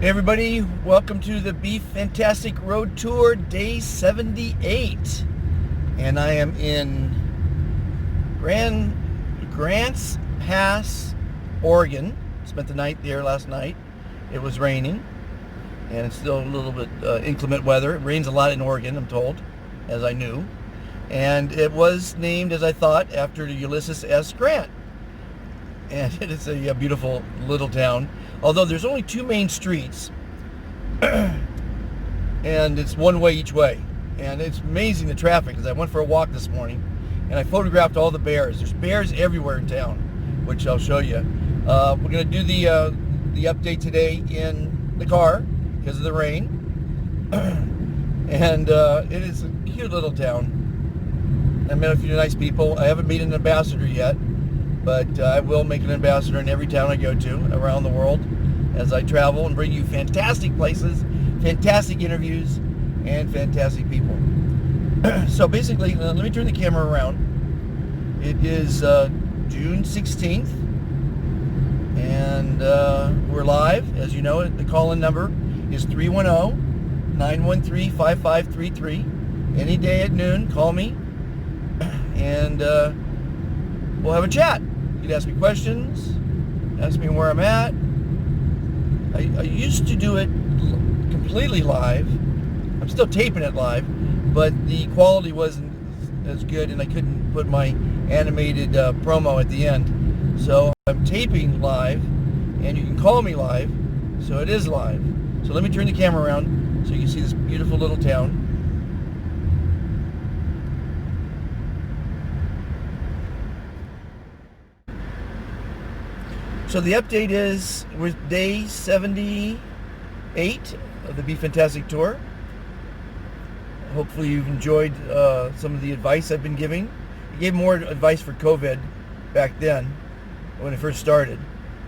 Hey everybody, welcome to the Beef Fantastic Road Tour, day 78. And I am in Grants Pass, Oregon. Spent the night there last night. It was raining, and it's still a little bit inclement weather. It rains a lot in Oregon, I'm told, as I knew. And it was named, as I thought, after Ulysses S. Grant. And it is a beautiful little town. Although there's only two main streets, and it's one way each way. And it's amazing the traffic, because I went for a walk this morning, and I photographed all the bears. There's bears everywhere in town, which I'll show you. We're going to do the update today in the car because of the rain. And it is a cute little town. I met a few nice people. I haven't made an ambassador yet, but I will make an ambassador in every town I go to around the world as I travel and bring you fantastic places, fantastic interviews, and fantastic people. So basically, let me turn the camera around. It is June 16th, and we're live. As you know, the call-in number is 310-913-5533. Any day at noon, call me, and we'll have a chat. You can ask me questions, ask me where I'm at. I used to do it completely live. I'm still taping it live, but the quality wasn't as good, and I couldn't put my animated promo at the end. So I'm taping live, and you can call me live, so it is live. So let me turn the camera around so you can see this beautiful little town. So the update is we're day 78 of the Beef Fantastic Tour. Hopefully you've enjoyed some of the advice I've been giving. I gave more advice for COVID back then when it first started,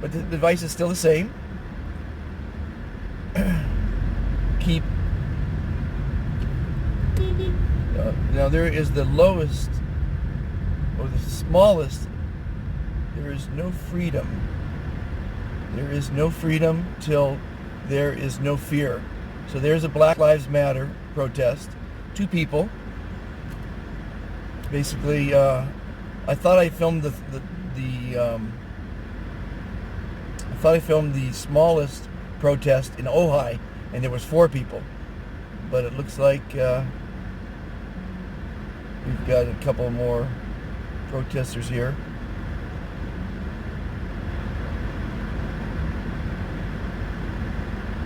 but the advice is still the same. Keep. Now there is the lowest or the smallest. There is no freedom. There is no freedom till there is no fear. So there's a Black Lives Matter protest. Two people. Basically, I thought I filmed the smallest protest in Ojai, and there was 4 people. But it looks like we've got a couple more protesters here.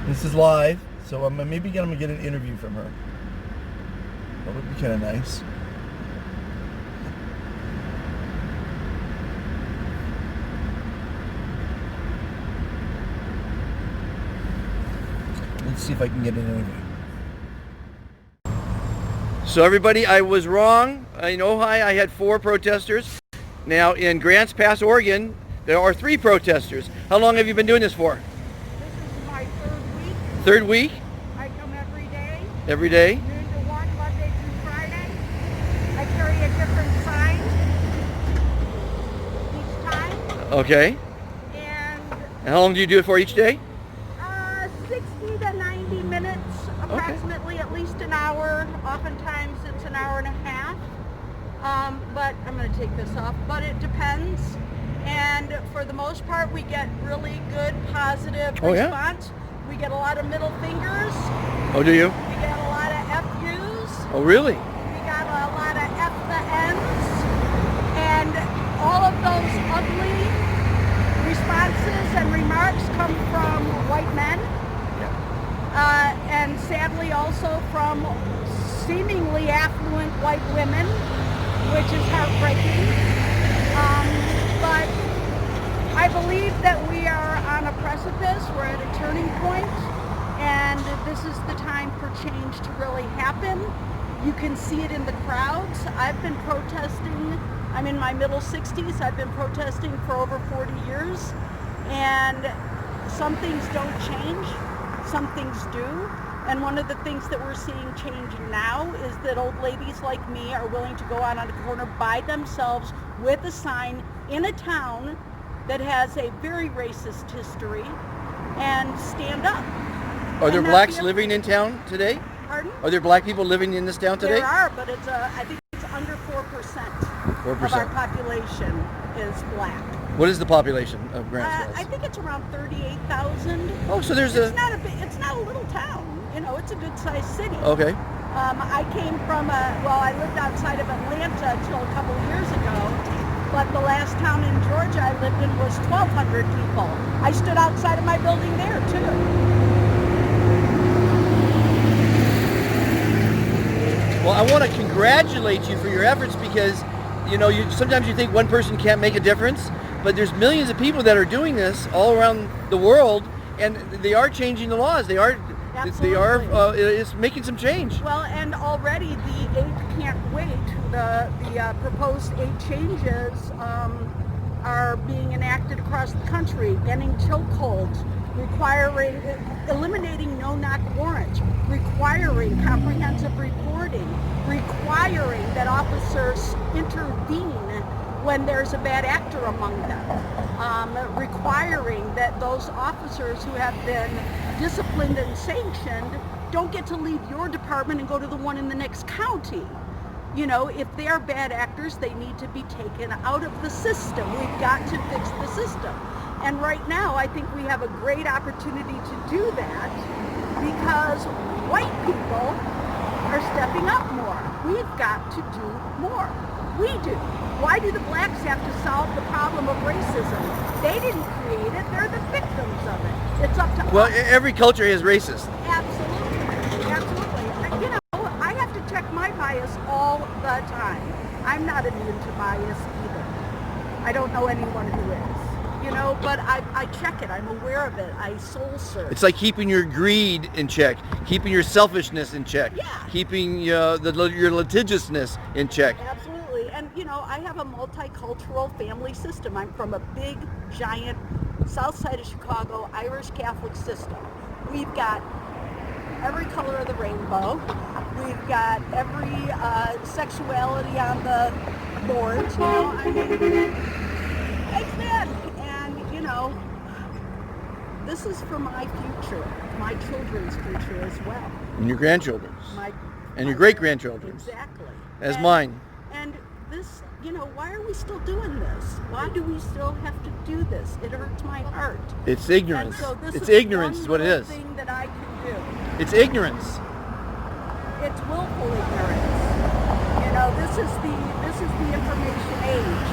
This is live, so maybe I'm gonna get an interview from her. That would be kind of nice. Let's see if I can get an interview. So everybody, I was wrong. In Ojai, I had 4 protesters. Now in Grants Pass, Oregon, there are 3 protesters. How long have you been doing this for? Third week? I come every day. Every day? Noon to 1, Monday through Friday. I carry a different sign each time. Okay. And how long do you do it for each day? 60 to 90 minutes, approximately, at least an hour. Oftentimes it's an hour and a half. But I'm going to take this off. But it depends. And for the most part, we get really good, positive response. Yeah? We get a lot of middle fingers. Oh, do you? We get a lot of FUs. Oh, really? We got a lot of F the N's. And all of those ugly responses and remarks come from white men. Yeah. And sadly also from seemingly affluent white women, which is heartbreaking. But I believe that we are on a precipice. We're at a turning point, and this is the time for change to really happen. You can see it in the crowds. I've been protesting. I'm in my middle 60s. I've been protesting for over 40 years, and some things don't change, some things do. And one of the things that we're seeing changing now is that old ladies like me are willing to go out on a corner by themselves with a sign in a town that has a very racist history, and stand up. Are there And not blacks be a- living in town today? Pardon? Are there black people living in this town today? There are, but I think it's under 4%. 4%. Of our population is black. What is the population of Grants Mills? I think it's around 38,000. Oh, so there's It's not a little town. You know, it's a good-sized city. Okay. I came from I lived outside of Atlanta until a couple of years ago, but the last town in Georgia I lived in was 1,200 people. I stood outside of my building there, too. Well, I want to congratulate you for your efforts because, you know, sometimes you think one person can't make a difference, but there's millions of people that are doing this all around the world, and they are changing the laws. They are, it's making some change. Well, and already the 8 can't wait. The proposed 8 changes are being enacted across the country, ending chokeholds, eliminating no-knock warrants, requiring comprehensive reporting, requiring that officers intervene when there's a bad actor among them, requiring that those officers who have been disciplined and sanctioned don't get to leave your department and go to the one in the next county. You know, if they are bad actors, they need to be taken out of the system. We've got to fix the system. And right now, I think we have a great opportunity to do that because white people are stepping up more. We've got to do more. We do. Why do the blacks have to solve the problem of racism? They didn't create it. They're the victims of it. It's up to us. Well, every culture is racist. Absolutely. Absolutely. You know, I have to check my bias all the time. I'm not immune to bias either. I don't know anyone who is. You know, but I check it. I'm aware of it. I soul search. It's like keeping your greed in check, keeping your selfishness in check, Yeah. keeping your litigiousness in check. Absolutely. And, you know, I have a multicultural family system. I'm from a big, giant, south side of Chicago, Irish Catholic system. We've got every color of the rainbow. We've got every sexuality on the board. You know, I mean, amen. And, you know, this is for my future, my children's future as well. And your grandchildren's. And your my great-grandchildren's. Exactly. As mine. And this, you know, why are we still doing this? Why do we still have to do this? It hurts my heart. It's ignorance. And so this It's is ignorance is what it one is. thing that I can do. It's ignorance. It's willful ignorance. You know, this is the information age.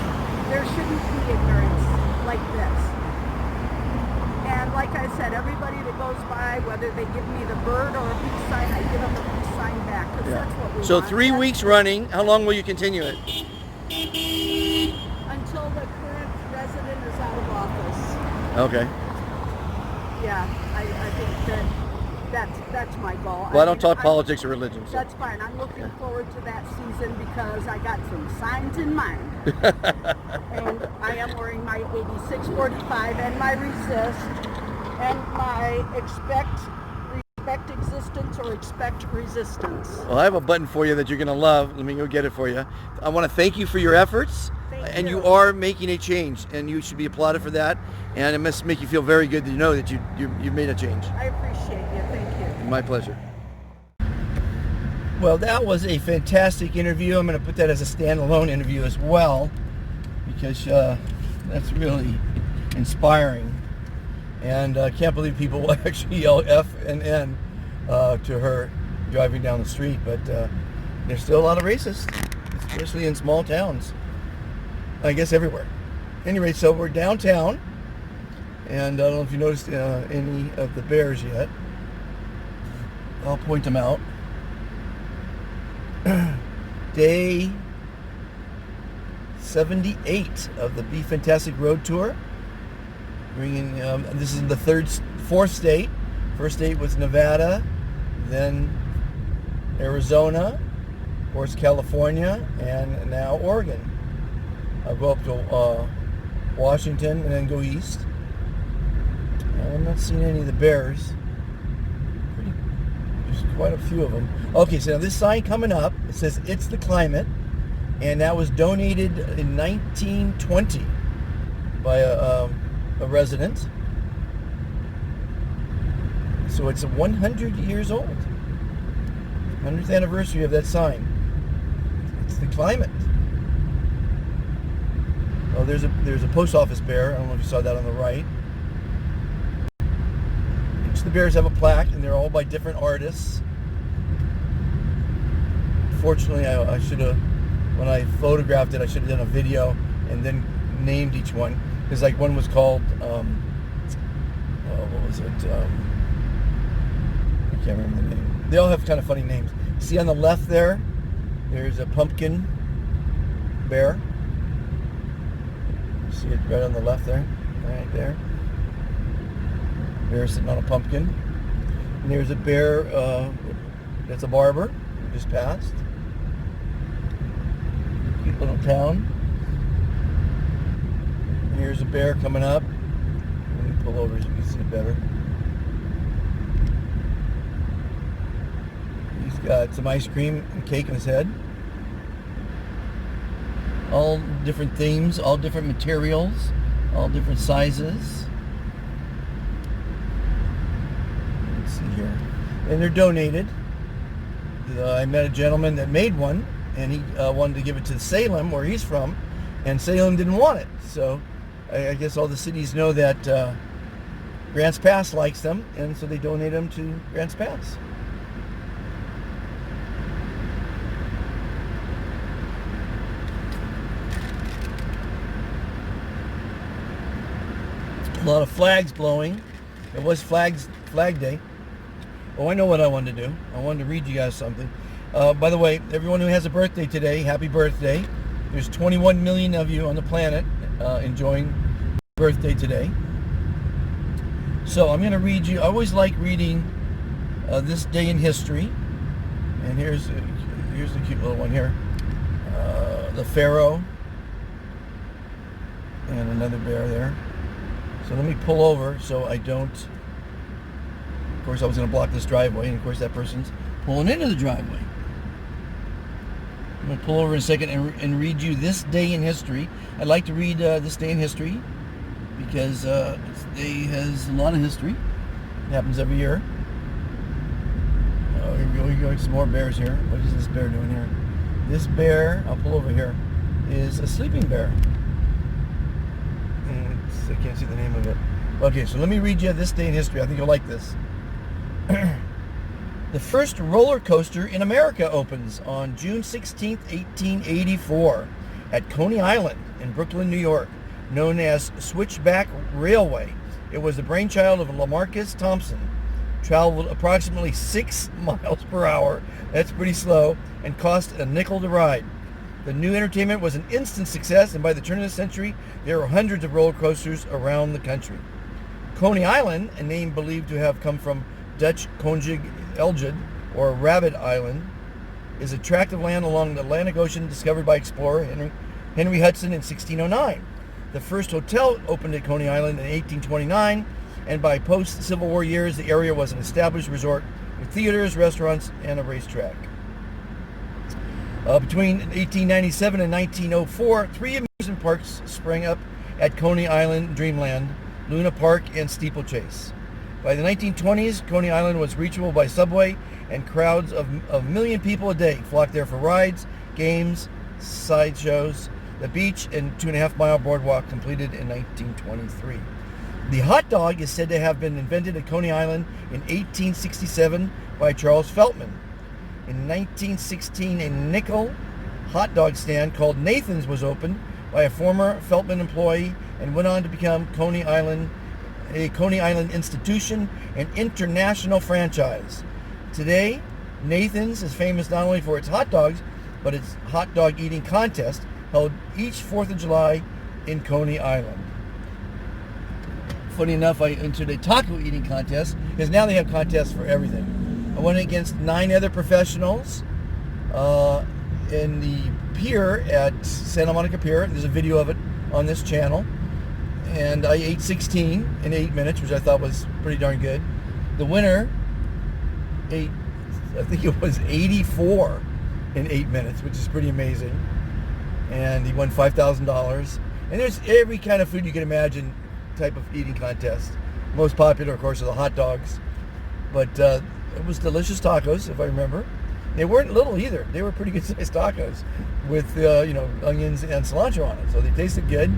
There shouldn't be ignorance like this. And like I said, everybody that goes by, whether they give me the bird or a peace sign, I give them a peace sign back. Because that's what we So want. 3 weeks running. How long will you continue it? Until the current president is out of office. Okay. Yeah, I think that's my goal. Well, I don't talk mean, politics or religion. So. That's fine. I'm looking forward to that season because I got some signs in mind. And I am wearing my 8645 and my resist and my respect existence or expect resistance. Well, I have a button for you that you're going to love. Let me go get it for you. I want to thank you for your efforts. Thank you you. are making a change, and you should be applauded for that. And it must make you feel very good to know that you've made a change. I appreciate you. Thank you. My pleasure. Well, that was a fantastic interview. I'm going to put that as a standalone interview as well because that's really inspiring. And I can't believe people will actually yell F and N to her driving down the street. But there's still a lot of racists, especially in small towns. I guess everywhere. Anyway, so we're downtown. And I don't know if you noticed any of the bears yet. I'll point them out. Day 78 of the Be Fantastic Road Tour. Bringing this is the fourth state. First state was Nevada, then Arizona, of course California, and now Oregon. I'll go up to Washington and then go east. I'm not seeing any of the bears. There's quite a few of them. Okay, so now this sign coming up, it says "It's the Climate," and that was donated in 1920 by a resident. So it's 100 years old. 100th anniversary of that sign. It's the climate. Oh, there's a post office bear. I don't know if you saw that on the right. Each of the bears have a plaque, and they're all by different artists. Fortunately, I should have, when I photographed it, I should have done a video and then named each one. Because like one was called, what was it? I can't remember the name. They all have kind of funny names. See on the left there's a pumpkin bear. See it right on the left there? Right there. Bear sitting on a pumpkin. And there's a bear that's a barber who just passed. Cute little town. And here's a bear coming up. Let me pull over so you can see it better. He's got some ice cream and cake in his head. All different themes, all different materials, all different sizes. Let's see here. And they're donated. I met a gentleman that made one, and he wanted to give it to Salem, where he's from, and Salem didn't want it. So I guess all the cities know that Grants Pass likes them, and so they donate them to Grants Pass. A lot of flags blowing. It was Flag Day. Oh, I know what I wanted to do. I wanted to read you guys something. By the way, everyone who has a birthday today, happy birthday. There's 21 million of you on the planet enjoying birthday today. So I'm going to read you. I always like reading this day in history. And here's the cute little one here. The Pharaoh. And another bear there. So let me pull over so I don't, of course I was going to block this driveway, and of course that person's pulling into the driveway. I'm going to pull over in a second and read you this day in history. I'd like to read this day in history because this day has a lot of history. It happens every year. Oh, here we go, some more bears here. What is this bear doing here? This bear, I'll pull over here, is a sleeping bear. I can't see the name of it. Okay, so let me read you this day in history. I think you'll like this. The first roller coaster in America opens on June 16, 1884 at Coney Island in Brooklyn, New York, known as Switchback Railway. It was the brainchild of Lamarcus Thompson. Traveled approximately 6 miles per hour. That's pretty slow, and cost a nickel to ride. The new entertainment was an instant success, and by the turn of the century, there were hundreds of roller coasters around the country. Coney Island, a name believed to have come from Dutch Konjig Elgid, or Rabbit Island, is a tract of land along the Atlantic Ocean discovered by explorer Henry Hudson in 1609. The first hotel opened at Coney Island in 1829, and by post-Civil War years, the area was an established resort with theaters, restaurants, and a racetrack. Between 1897 and 1904, 3 amusement parks sprang up at Coney Island Dreamland, Luna Park, and Steeplechase. By the 1920s, Coney Island was reachable by subway, and crowds of 1 million people a day flocked there for rides, games, sideshows. The beach and 2.5-mile boardwalk completed in 1923. The hot dog is said to have been invented at Coney Island in 1867 by Charles Feltman. In 1916, a nickel hot dog stand called Nathan's was opened by a former Feltman employee and went on to become a Coney Island institution and international franchise. Today, Nathan's is famous not only for its hot dogs, but its hot dog eating contest held each 4th of July in Coney Island. Funny enough, I entered a taco eating contest because now they have contests for everything. I went against 9 other professionals in the pier at Santa Monica Pier. There's a video of it on this channel. And I ate 16 in 8 minutes, which I thought was pretty darn good. The winner ate, I think it was 84 in 8 minutes, which is pretty amazing. And he won $5,000. And there's every kind of food you can imagine type of eating contest. Most popular, of course, are the hot dogs. But it was delicious tacos, if I remember. They weren't little either. They were pretty good sized tacos with onions and cilantro on it. So they tasted good.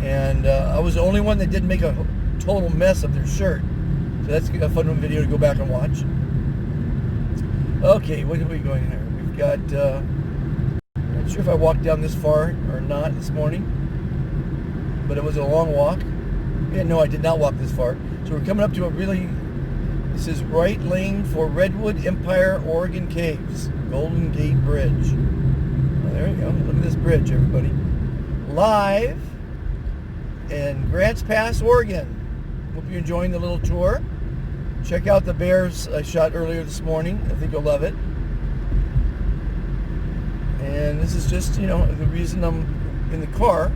And I was the only one that didn't make a total mess of their shirt. So that's a fun video to go back and watch. Okay, what are we going here? We've got, I'm not sure if I walked down this far or not this morning, but it was a long walk. Yeah, no, I did not walk this far. So we're coming up to this is right lane for Redwood Empire Oregon Caves, Golden Gate Bridge. Oh, there you go. Look at this bridge, everybody. Live in Grants Pass, Oregon. Hope you're enjoying the little tour. Check out the bears I shot earlier this morning. I think you'll love it. And this is just, the reason I'm in the car.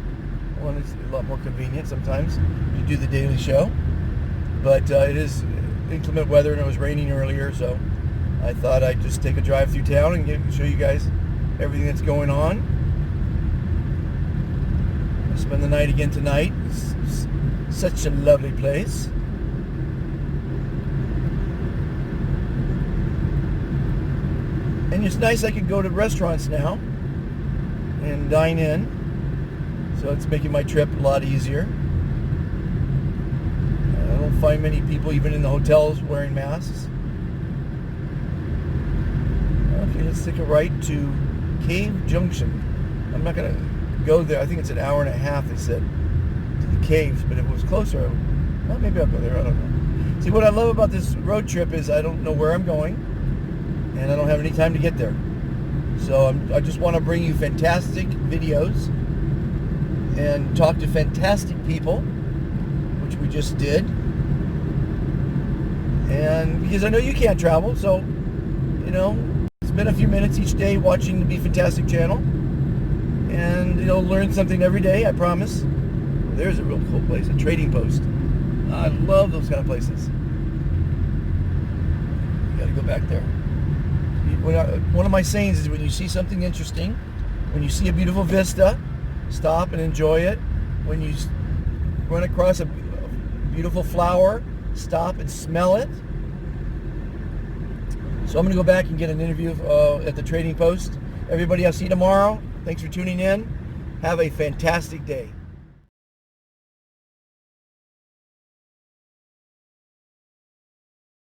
One, it's a lot more convenient sometimes to do the daily show. But it is inclement weather and it was raining earlier, so I thought I'd just take a drive through town and show you guys everything that's going on. I'll spend the night again tonight. It's such a lovely place. And it's nice I could go to restaurants now and dine in. So it's making my trip a lot easier. I don't find many people even in the hotels wearing masks. Okay, let's take a right to Cave Junction. I'm not going to go there. I think it's an hour and a half, they said, to the caves. But if it was closer, well, maybe I'll go there. I don't know. See, what I love about this road trip is I don't know where I'm going. And I don't have any time to get there. So I just want to bring you fantastic videos and talk to fantastic people, which we just did. And because I know you can't travel, so, spend a few minutes each day watching the Be Fantastic channel. And you'll learn something every day, I promise. Well, there's a real cool place, a trading post. I love those kind of places. You gotta go back there. One of my sayings is when you see something interesting, when you see a beautiful vista, stop and enjoy it. When you run across a beautiful flower, stop and smell it. So I'm going to go back and get an interview at the trading post. Everybody, I'll see you tomorrow. Thanks for tuning in. Have a fantastic day.